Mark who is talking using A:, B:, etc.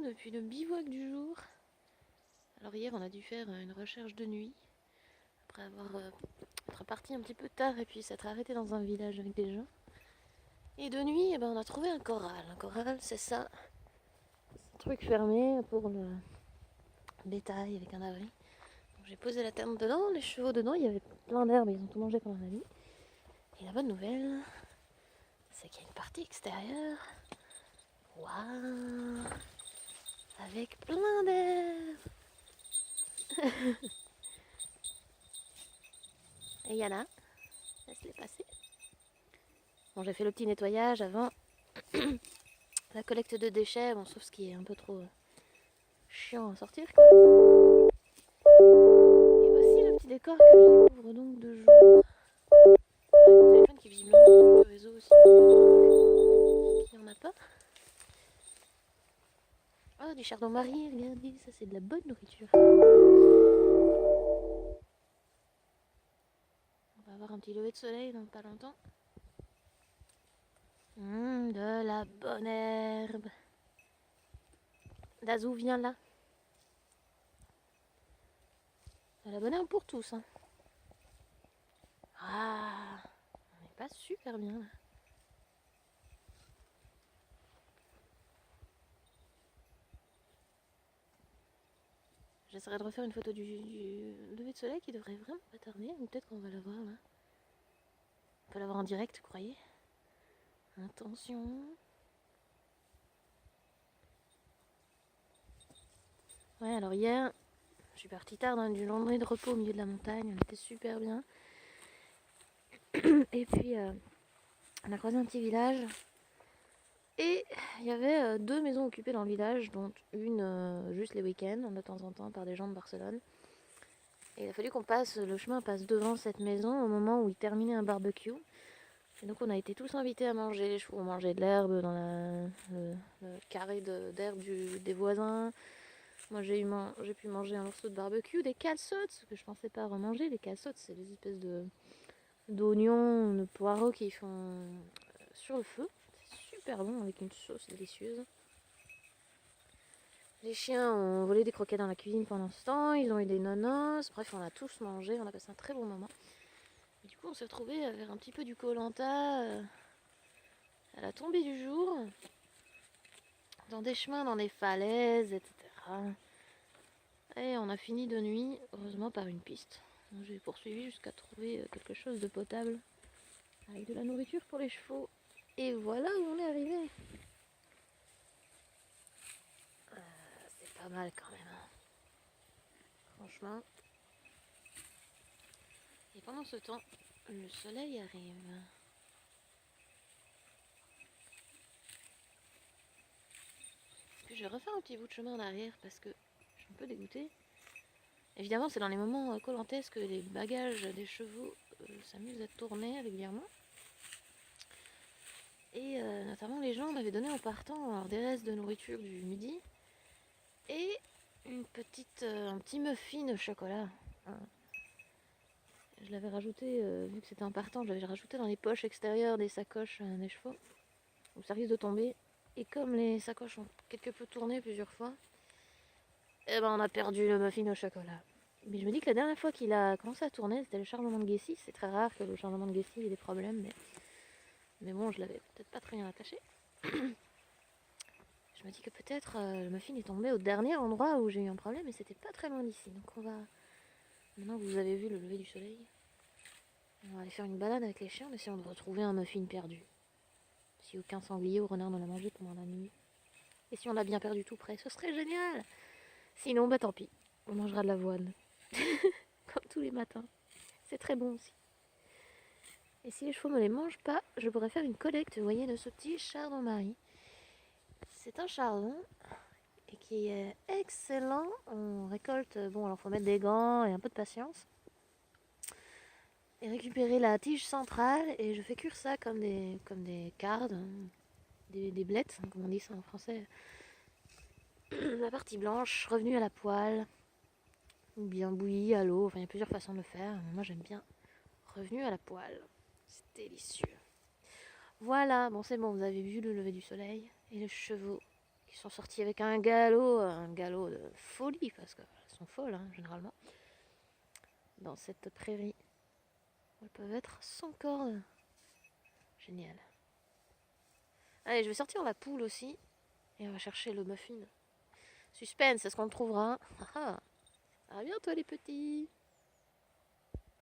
A: depuis le bivouac du jour. Alors hier on a dû faire une recherche de nuit, après être parti un petit peu tard et puis s'être arrêté dans un village avec des gens. Et de nuit, eh ben, on a trouvé un corral. Un corral, c'est ça, c'est un truc fermé pour le bétail avec un abri. Donc j'ai posé la tente dedans, les chevaux dedans, il y avait plein d'herbes, ils ont tout mangé pendant la nuit. Et la bonne nouvelle, c'est qu'il y a une partie extérieure. Waouh, avec plein d'herbes. Et Yana, laisse-les passer. Bon, j'ai fait le petit nettoyage avant la collecte de déchets, bon, sauf ce qui est un peu trop chiant à sortir quand même. Et voici le petit décor que je découvre donc de jour. Avec mon téléphone qui visiblement se trouve le réseau aussi. Il n'y en a pas. Oh, du chardon-marie, regardez, ça c'est de la bonne nourriture. On va avoir un petit lever de soleil dans pas longtemps. De la bonne herbe. Dazou, viens là. De la bonne herbe pour tous. Hein. Ah, on n'est pas super bien là. J'essaierai de refaire une photo du lever de soleil qui devrait vraiment pas tarder. Ou peut-être qu'on va la voir là. On peut la voir en direct, vous croyez? Attention. Ouais, alors hier, je suis partie tard dans une journée de repos au milieu de la montagne. On était super bien. Et puis, on a croisé un petit village. Et il y avait 2 maisons occupées dans le village, dont une juste les week-ends, de temps en temps, par des gens de Barcelone. Et il a fallu qu'on passe, le chemin passe devant cette maison au moment où ils terminaient un barbecue. Et donc on a été tous invités à manger. Les chevaux ont mangé de l'herbe dans le carré d'herbe des voisins. Moi j'ai pu manger un morceau de barbecue, des calçotes, ce que je pensais pas remanger. Les calçotes, c'est des espèces d'oignons, de poireaux qui font sur le feu. C'est super bon avec une sauce délicieuse. Les chiens ont volé des croquettes dans la cuisine pendant ce temps, ils ont eu des nonos, bref on a tous mangé, on a passé un très bon moment. Et du coup on s'est retrouvés à faire un petit peu du koh-lanta à la tombée du jour, dans des chemins, dans des falaises, etc. Et on a fini de nuit, heureusement par une piste. Donc j'ai poursuivi jusqu'à trouver quelque chose de potable, avec de la nourriture pour les chevaux. Et voilà où on est arrivé. C'est pas mal quand même, hein. Franchement. Et pendant ce temps, le soleil arrive. Puis je vais refaire un petit bout de chemin en arrière parce que je suis un peu dégoûtée. Évidemment, c'est dans les moments collantes que les bagages des chevaux s'amusent à tourner régulièrement. Et notamment les gens m'avaient donné en partant des restes de nourriture du midi et un petit muffin au chocolat. Je l'avais rajouté, vu que c'était en partant, je l'avais rajouté dans les poches extérieures des sacoches des chevaux, où ça risque de tomber. Et comme les sacoches ont quelque peu tourné plusieurs fois, eh ben on a perdu le muffin au chocolat. Mais je me dis que la dernière fois qu'il a commencé à tourner, c'était le chargement de Guessy. C'est très rare que le chargement de Guessy ait des problèmes, mais bon, je l'avais peut-être pas très bien attaché. Je me dis que peut-être le muffin est tombé au dernier endroit où j'ai eu un problème, et c'était pas très loin d'ici. Donc on va, maintenant que vous avez vu le lever du soleil, on va aller faire une balade avec les chiens en essayant de retrouver un muffin perdu. Si aucun sanglier ou renard ne l'a mangé pendant la nuit. Et si on l'a bien perdu tout près, ce serait génial. Sinon, bah tant pis, on mangera de l'avoine. Comme tous les matins. C'est très bon aussi. Et si les chevaux ne les mangent pas, je pourrais faire une collecte, vous voyez, de ce petit chardon-marie. C'est un chardon et qui est excellent. On récolte, bon alors faut mettre des gants et un peu de patience. Et récupérer la tige centrale et je fais cuire ça comme des cardes, des blettes, comme on dit ça en français. La partie blanche revenue à la poêle, ou bien bouillie à l'eau, enfin il y a plusieurs façons de le faire. Moi j'aime bien revenue à la poêle. C'est délicieux. Voilà, bon c'est bon, vous avez vu le lever du soleil et les chevaux qui qui sont sorties avec un galop de folie, parce qu'elles sont folles, hein, généralement, dans cette prairie. Elles peuvent être sans corde. Génial. Allez, je vais sortir la poule aussi, et on va chercher le muffin. Suspense, est-ce qu'on le trouvera? À bientôt les petits!